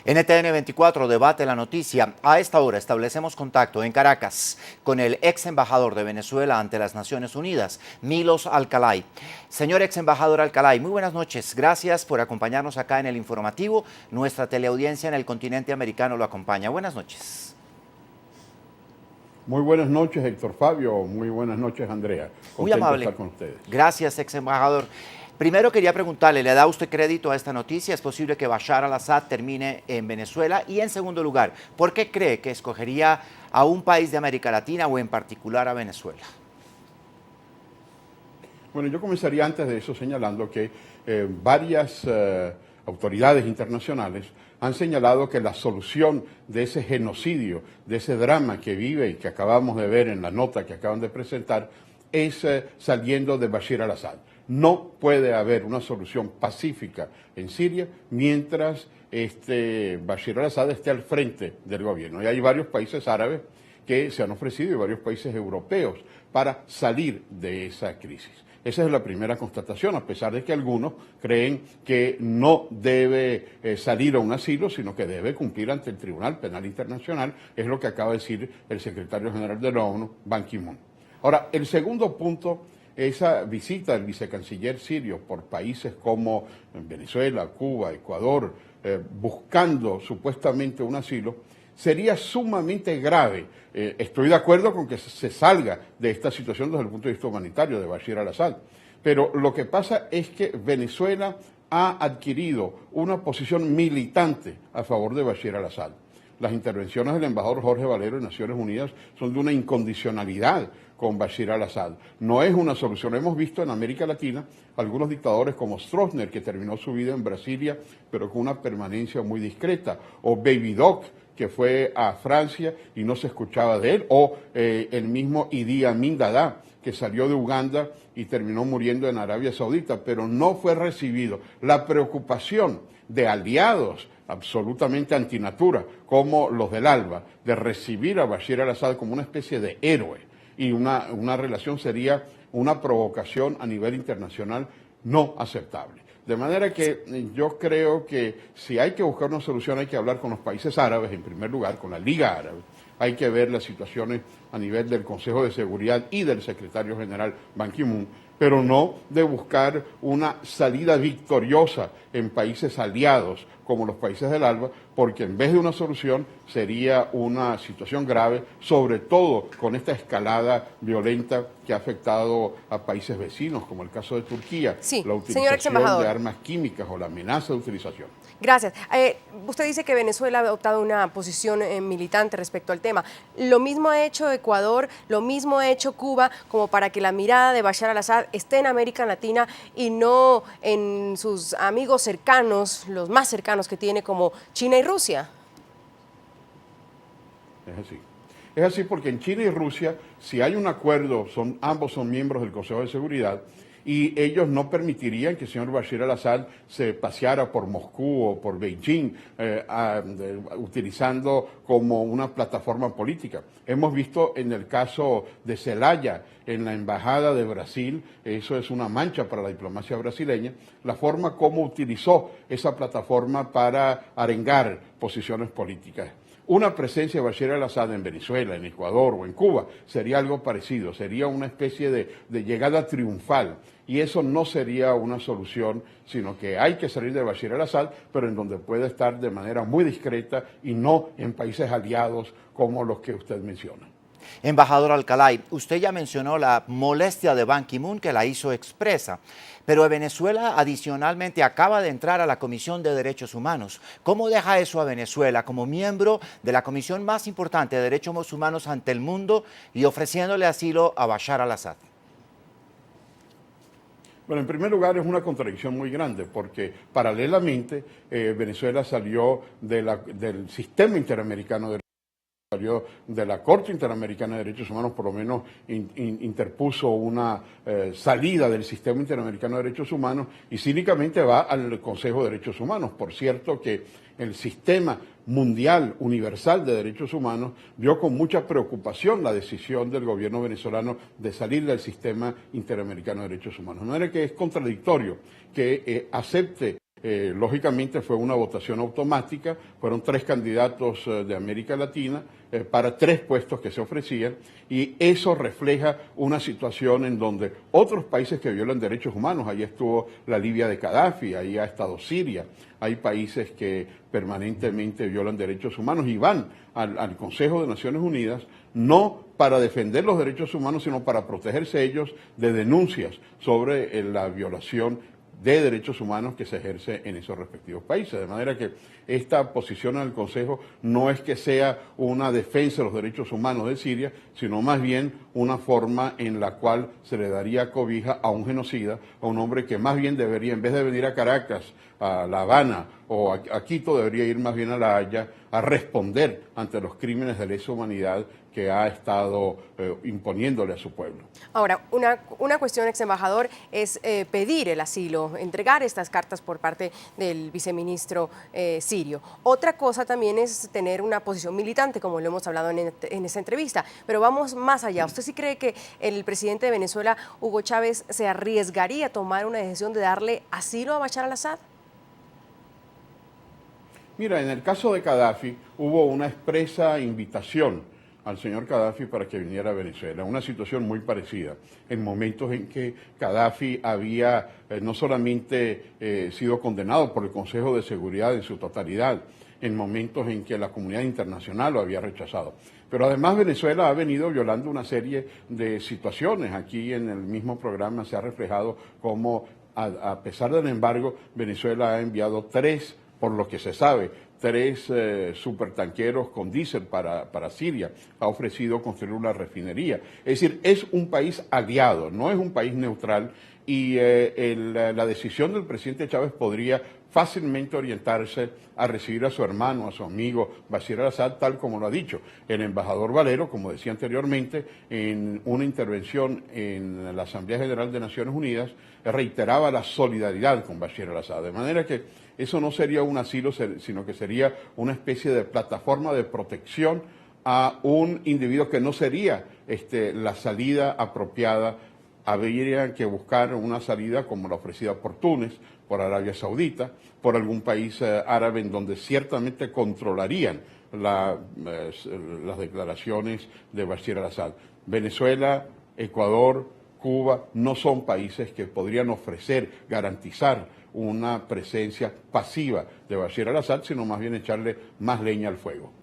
NTN 24 debate la noticia. A esta hora establecemos contacto en Caracas con el ex embajador de Venezuela ante las Naciones Unidas, Milos Alcalay. Señor ex embajador Alcalay, muy buenas noches. Gracias por acompañarnos acá en el informativo. Nuestra teleaudiencia en el continente americano lo acompaña. Buenas noches. Muy buenas noches, Héctor Fabio. Muy buenas noches, Andrea. Contento Muy amable. de estar con ustedes. Gracias, ex embajador. Primero quería preguntarle, ¿le da usted crédito a esta noticia? ¿Es posible que Bashar al-Assad termine en Venezuela? Y en segundo lugar, ¿por qué cree que escogería a un país de América Latina o en particular a Venezuela? Bueno, yo comenzaría antes de eso señalando que varias autoridades internacionales han señalado que la solución de ese genocidio, de ese drama que vive y que acabamos de ver en la nota que acaban de presentar, es saliendo de Bashar al-Assad. No puede haber una solución pacífica en Siria mientras Bashar al-Assad esté al frente del gobierno. Y hay varios países árabes que se han ofrecido y varios países europeos para salir de esa crisis. Esa es la primera constatación, a pesar de que algunos creen que no debe salir a un asilo, sino que debe cumplir ante el Tribunal Penal Internacional, es lo que acaba de decir el secretario general de la ONU, Ban Ki-moon. Ahora, el segundo punto, esa visita del vicecanciller sirio por países como Venezuela, Cuba, Ecuador, buscando supuestamente un asilo, sería sumamente grave. Estoy de acuerdo con que se salga de esta situación desde el punto de vista humanitario de Bashar al-Assad, pero lo que pasa es que Venezuela ha adquirido una posición militante a favor de Bashar al-Assad. Las intervenciones del embajador Jorge Valero de Naciones Unidas son de una incondicionalidad con Bashar al-Assad. No es una solución. Hemos visto en América Latina algunos dictadores como Stroessner, que terminó su vida en Brasilia, pero con una permanencia muy discreta, o Baby Doc, que fue a Francia y no se escuchaba de él, o el mismo Idi Amin Dada, que salió de Uganda y terminó muriendo en Arabia Saudita, pero no fue recibido. La preocupación de aliados absolutamente antinatura, como los del ALBA, de recibir a Bashar al-Assad como una especie de héroe, y una relación sería una provocación a nivel internacional no aceptable. De manera que yo creo que si hay que buscar una solución hay que hablar con los países árabes, en primer lugar, con la Liga Árabe. Hay que ver las situaciones a nivel del Consejo de Seguridad y del secretario general Ban Ki-moon, pero no de buscar una salida victoriosa en países aliados como los países del ALBA, porque en vez de una solución sería una situación grave, sobre todo con esta escalada violenta que ha afectado a países vecinos, como el caso de Turquía, sí, la utilización de armas químicas o la amenaza de utilización. Gracias. Usted dice que Venezuela ha adoptado una posición militante respecto al tema. Lo mismo ha hecho Ecuador, lo mismo ha hecho Cuba, como para que la mirada de Bashar al-Assad esté en América Latina y no en sus amigos cercanos, los más cercanos que tiene, como China y Rusia. Es así. Es así porque en China y Rusia, si hay un acuerdo, ambos son miembros del Consejo de Seguridad, y ellos no permitirían que el señor Bashar al-Assad se paseara por Moscú o por Beijing utilizando como una plataforma política. Hemos visto en el caso de Zelaya, en la Embajada de Brasil, eso es una mancha para la diplomacia brasileña, la forma como utilizó esa plataforma para arengar posiciones políticas. Una presencia de Bashar al-Assad en Venezuela, en Ecuador o en Cuba sería algo parecido, sería una especie de llegada triunfal, y eso no sería una solución, sino que hay que salir de Bashar al-Assad, pero en donde pueda estar de manera muy discreta y no en países aliados como los que usted menciona. Embajador Alcalay, usted ya mencionó la molestia de Ban Ki-moon, que la hizo expresa, pero Venezuela adicionalmente acaba de entrar a la Comisión de Derechos Humanos. ¿Cómo deja eso a Venezuela como miembro de la comisión más importante de derechos humanos ante el mundo y ofreciéndole asilo a Bashar al-Assad? Bueno, en primer lugar es una contradicción muy grande porque paralelamente Venezuela salió del sistema interamericano de salió de la Corte Interamericana de Derechos Humanos, por lo menos interpuso una salida del sistema interamericano de derechos humanos y cínicamente va al Consejo de Derechos Humanos. Por cierto que el sistema mundial universal de derechos humanos vio con mucha preocupación la decisión del gobierno venezolano de salir del sistema interamericano de derechos humanos. De manera que es contradictorio que acepte Lógicamente fue una votación automática, fueron 3 candidatos de América Latina para 3 puestos que se ofrecían, y eso refleja una situación en donde otros países que violan derechos humanos, ahí estuvo la Libia de Gaddafi, ahí ha estado Siria, hay países que permanentemente violan derechos humanos y van al Consejo de Naciones Unidas no para defender los derechos humanos, sino para protegerse ellos de denuncias sobre la violación de derechos humanos que se ejerce en esos respectivos países. De manera que esta posición en el Consejo no es que sea una defensa de los derechos humanos de Siria, sino más bien una forma en la cual se le daría cobija a un genocida, a un hombre que más bien debería, en vez de venir a Caracas, a La Habana o a Quito, debería ir más bien a La Haya a responder ante los crímenes de lesa humanidad que ha estado imponiéndole a su pueblo. Ahora, una cuestión, ex embajador, es pedir el asilo, entregar estas cartas por parte del viceministro sirio. Otra cosa también es tener una posición militante, como lo hemos hablado en esta entrevista. Pero vamos más allá. ¿Usted sí cree que el presidente de Venezuela, Hugo Chávez, se arriesgaría a tomar una decisión de darle asilo a Bashar al-Assad? Mira, en el caso de Gaddafi hubo una expresa invitación al señor Gaddafi para que viniera a Venezuela, una situación muy parecida, en momentos en que Gaddafi había no solamente sido condenado por el Consejo de Seguridad en su totalidad, en momentos en que la comunidad internacional lo había rechazado. Pero además Venezuela ha venido violando una serie de situaciones. Aquí en el mismo programa se ha reflejado cómo, a pesar del embargo, Venezuela ha enviado 3, por lo que se sabe, 3 supertanqueros con diésel para Siria, ha ofrecido construir una refinería. Es decir, es un país aliado, no es un país neutral, y la decisión del presidente Chávez podría fácilmente orientarse a recibir a su hermano, a su amigo Bashar al-Assad, tal como lo ha dicho el embajador Valero, como decía anteriormente, en una intervención en la Asamblea General de Naciones Unidas, reiteraba la solidaridad con Bashar al-Assad, de manera que eso no sería un asilo, sino que sería una especie de plataforma de protección a un individuo que no sería la salida apropiada. Habría que buscar una salida como la ofrecida por Túnez, por Arabia Saudita, por algún país árabe en donde ciertamente controlarían las declaraciones de Bashar al-Assad. Venezuela, Ecuador, Cuba no son países que podrían ofrecer, garantizar una presencia pasiva de Bashar al-Assad, sino más bien echarle más leña al fuego.